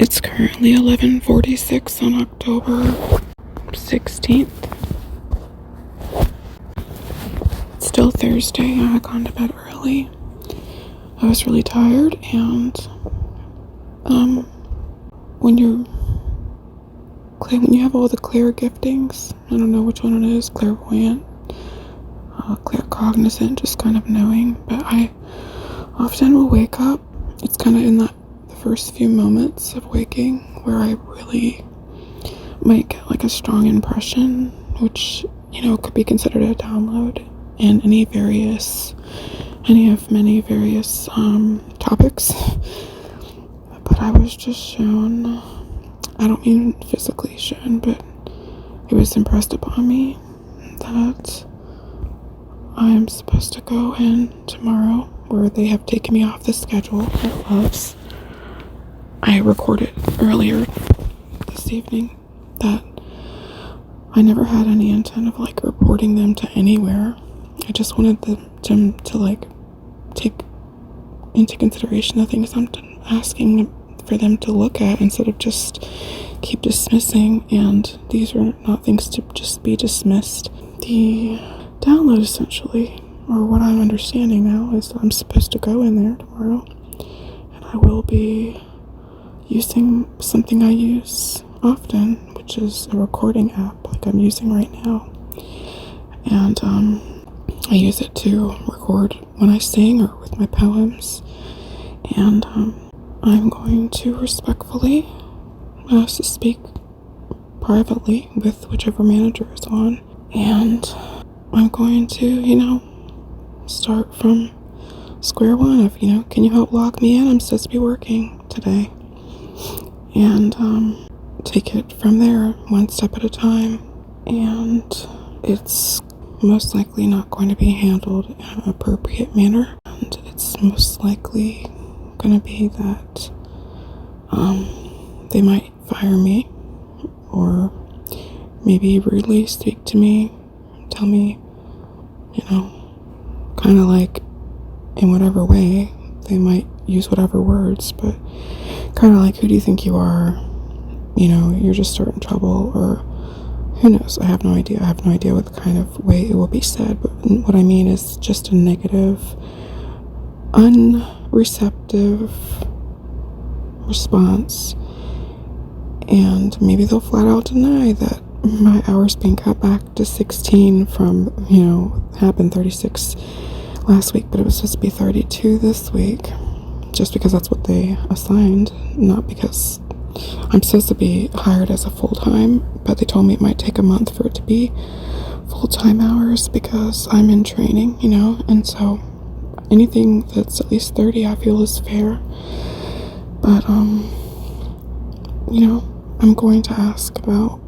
It's currently 11:46 on October 16th. It's still Thursday. I had gone to bed early. I was really tired, and when you have all the clear giftings, I don't know which one it is, clairvoyant, claircognizant, just kind of knowing, but I often will wake up. It's kind of in the first few moments of waking where I really might get like a strong impression, which, could be considered a download in any of many various topics. But I was just shown, I don't mean physically shown, but it was impressed upon me that I am supposed to go in tomorrow, where they have taken me off the schedule at Love's. I recorded earlier this evening that I never had any intent of reporting them to anywhere. I just wanted them to take into consideration the things I'm asking for them to look at, instead of just keep dismissing. And these are not things to just be dismissed. The download, essentially, or what I'm understanding now, is that I'm supposed to go in there tomorrow, and I will be using something I use often, which is a recording app like I'm using right now. And I use it to record when I sing or with my poems. And I'm going to respectfully ask to speak privately with whichever manager is on. And I'm going to, start from square one of, can you help lock me in? I'm supposed to be working today. And take it from there, one step at a time. And it's most likely not going to be handled in an appropriate manner. And it's most likely going to be that they might fire me, or maybe rudely speak to me, tell me, kind of in whatever way. They might use whatever words, but kind of who do you think you are? You're just starting trouble, or who knows? I have no idea. I have no idea what kind of way it will be said, but what I mean is just a negative, unreceptive response. And maybe they'll flat out deny that my hours being cut back to 16 from, happened 36 last week, but it was supposed to be 32 this week, just because that's what they assigned, not because I'm supposed to be hired as a full-time, but they told me it might take a month for it to be full-time hours because I'm in training, and so anything that's at least 30 I feel is fair. But I'm going to ask about,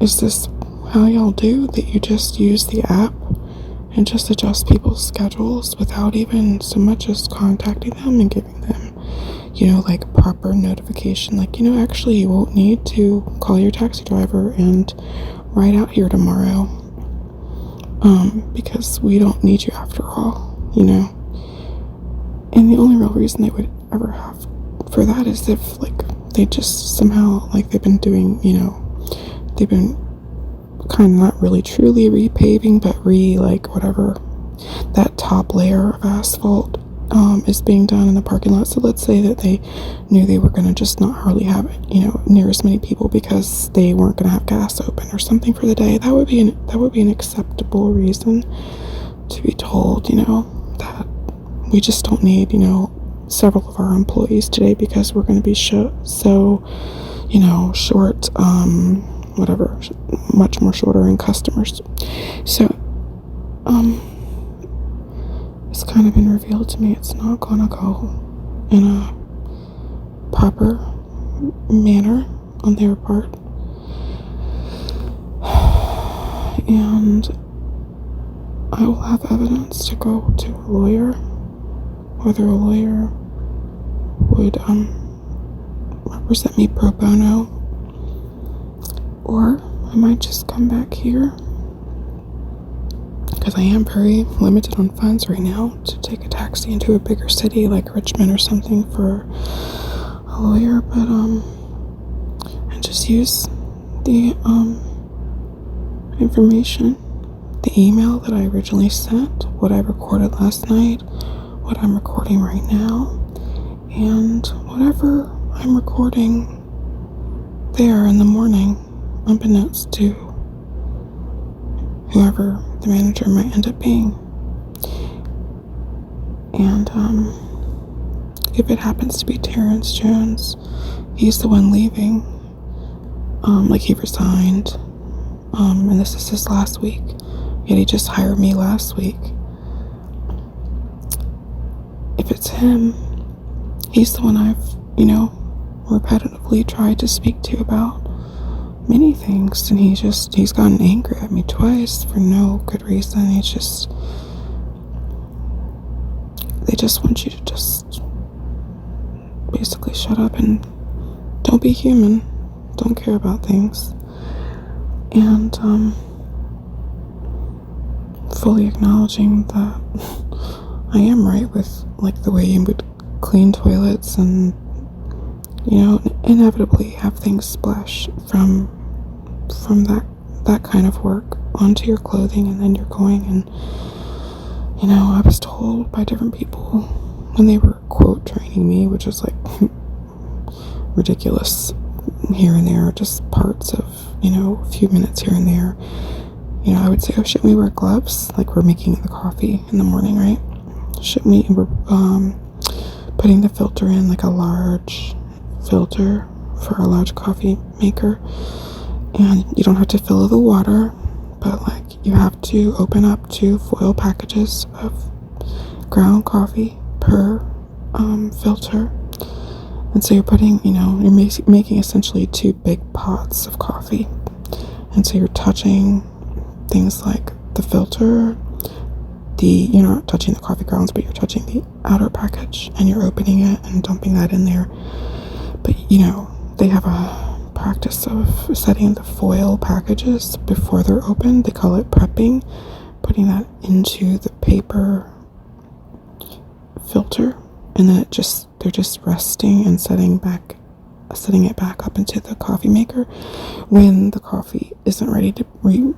is this how y'all do, that you just use the app and just adjust people's schedules without even so much as contacting them and giving them, proper notification, actually you won't need to call your taxi driver and ride out here tomorrow, because we don't need you after all, And the only real reason they would ever have for that is if, they just somehow, they've been doing, they've been kind of not really truly repaving, but whatever that top layer of asphalt is being done in the parking lot. So let's say that they knew they were going to just not hardly have, near as many people because they weren't going to have gas open or something for the day. That would be an acceptable reason to be told, that we just don't need, several of our employees today because we're going to be short, much more shorter in customers. So, it's kind of been revealed to me it's not going to go in a proper manner on their part. And I will have evidence to go to a lawyer, whether a lawyer would represent me pro bono, or I might just come back here, because I am very limited on funds right now to take a taxi into a bigger city like Richmond or something for a lawyer, but I just use the information, the email that I originally sent, what I recorded last night, what I'm recording right now, and whatever I'm recording there in the morning, unbeknownst to whoever the manager might end up being. And if it happens to be Terrence Jones, he's the one leaving. Like he resigned, and this is his last week, yet he just hired me last week. If it's him, he's the one I've, repetitively tried to speak to about many things, and he's gotten angry at me twice for no good reason. They just want you to just basically shut up and don't be human, don't care about things, and fully acknowledging that I am right with like the way you would clean toilets and inevitably have things splash from that kind of work onto your clothing, and then you're going and I was told by different people when they were quote training me, which is like ridiculous here and there, just parts of a few minutes here and there. I would say, oh, shouldn't we wear gloves? Like we're making the coffee in the morning, right? Shouldn't we? We're putting the filter in, like a large filter for a large coffee maker, and you don't have to fill the water, but like you have to open up 2 foil packages of ground coffee per filter. And so you're putting, you're making essentially 2 big pots of coffee. And so you're touching things like the filter, you're not touching the coffee grounds, but you're touching the outer package, and you're opening it and dumping that in there. But, they have a practice of setting the foil packages before they're opened. They call it prepping, putting that into the paper filter, and then they're just resting and setting it back up into the coffee maker when the coffee isn't ready to rebrew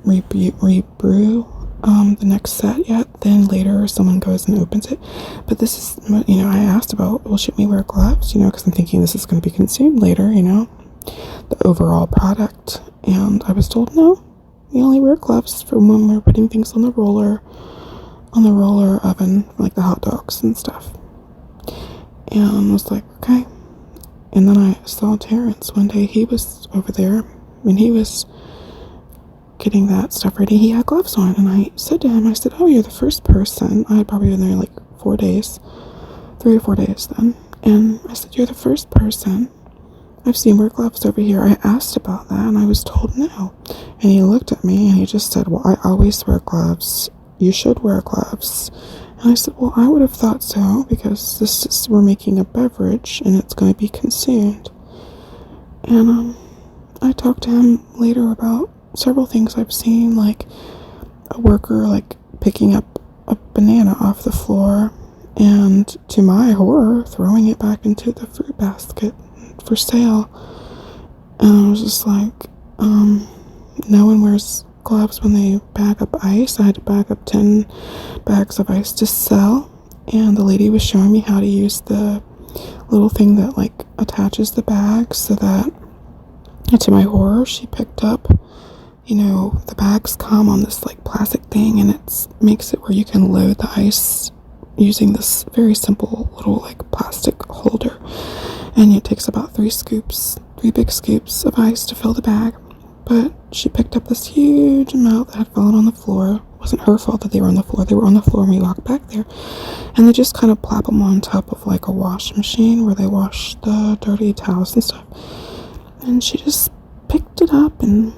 the next set yet. Then later someone goes and opens it. But this is, I asked about, well, should we wear gloves, because I'm thinking this is going to be consumed later, the overall product. And I was told, no, we only wear gloves for when we're putting things on the roller oven, like the hot dogs and stuff. And I was like, okay. And then I saw Terrence one day. He was over there when he was getting that stuff ready. He had gloves on, and I said to him, I said, oh, you're the first person. I had probably been there like 4 days, 3 or 4 days then. And I said, you're the first person I've seen wear gloves over here. I asked about that, and I was told no. And he looked at me, and he just said, well, I always wear gloves. You should wear gloves. And I said, well, I would have thought so, because we're making a beverage, and it's going to be consumed. And I talked to him later about several things I've seen, like a worker like picking up a banana off the floor, and to my horror, throwing it back into the fruit basket for sale. And I was just like, no one wears gloves when they bag up ice. I had to bag up 10 bags of ice to sell, and the lady was showing me how to use the little thing that like attaches the bag, so that, and to my horror, she picked up, the bags come on this like plastic thing, and it makes it where you can load the ice using this very simple little like plastic holder, and it takes about 3 big scoops of ice to fill the bag. But she picked up this huge amount that had fallen on the floor. It wasn't her fault that they were on the floor. They were on the floor when we walked back there, and they just kind of plop them on top of like a wash machine where they wash the dirty towels and stuff. And she just picked it up and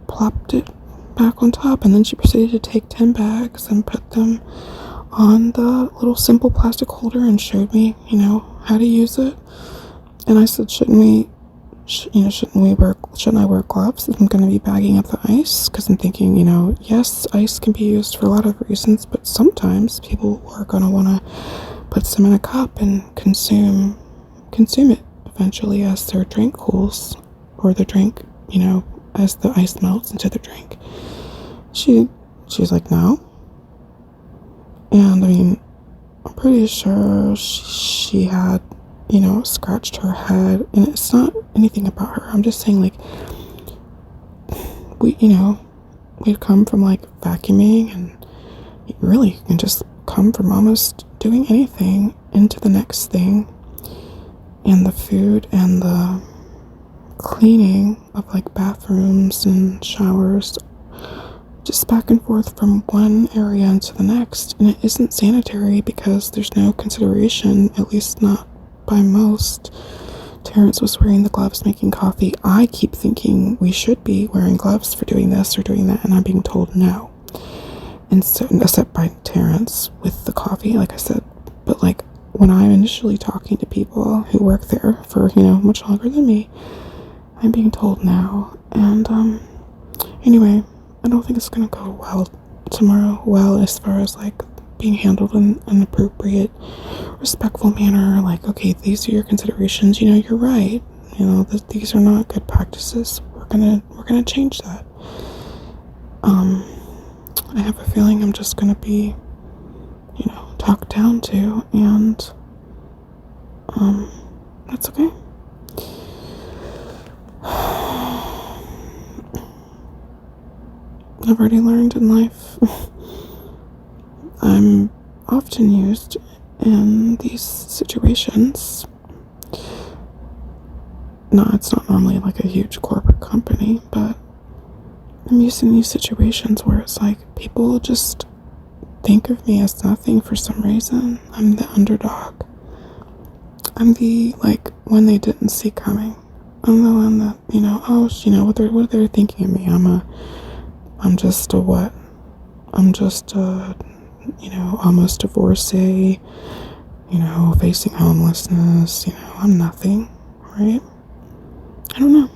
plopped it back on top, and then she proceeded to take 10 bags and put them on the little simple plastic holder and showed me, how to use it. And I said, shouldn't I wear gloves if I'm going to be bagging up the ice? Because I'm thinking, yes, ice can be used for a lot of reasons, but sometimes people are going to want to put some in a cup and consume it eventually as their drink cools, or the drink, as the ice melts into the drink. She's like, no. And I mean, I'm pretty sure she had, scratched her head, and it's not anything about her. I'm just saying, like, we'd come from like vacuuming, and you really can just come from almost doing anything into the next thing. And the food and the cleaning of like bathrooms and showers, just back and forth from one area into the next. And it isn't sanitary because there's no consideration, at least not by most. Terrence was wearing the gloves making coffee. I keep thinking we should be wearing gloves for doing this or doing that, and I'm being told no. And so, except by Terrence with the coffee, like I said. But like, when I'm initially talking to people who work there for, much longer than me, I'm being told no. And anyway, I don't think it's gonna go well tomorrow. Well, as far as like being handled in an appropriate, respectful manner. Like, okay, these are your considerations. You're right. These are not good practices. We're gonna change that. I have a feeling I'm just gonna be, talked down to, and that's okay. I've already learned in life. I'm often used in these situations. No, it's not normally like a huge corporate company, but I'm used in these situations where it's like people just think of me as nothing for some reason. I'm the underdog. I'm the, like, one they didn't see coming. I'm the one that, what they're thinking of me. I'm just a what? I'm just a, almost divorcee, facing homelessness, I'm nothing, right? I don't know.